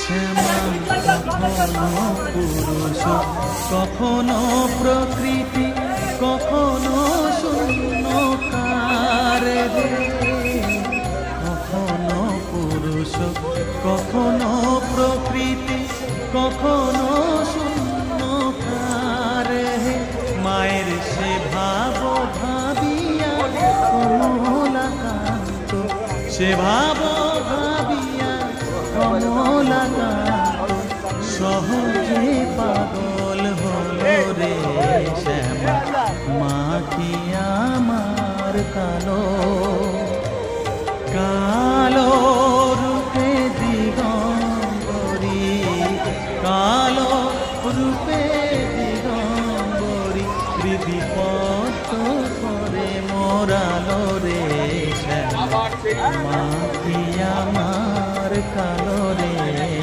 শ্যামা কখনো পুরুষ, কখনো প্রকৃতি, কখনো শূন্যকার রে। কখনো পুরুষ, কখনো প্রকৃতি, কখনো শূন্যকার হে। মায়ের সে ভাব ভাবিয়া কমলাকান্ত, সে ভাব ভাবিয়া কমলাকান্ত সহজে পাগল হলো রে শ্যামা। মা কি আমার কালো, কালো রূপে দিগম্বরী, কালো রূপে দিগম্বরী হৃদি পদ্ম করে মোরালো রে শ্যামা। মা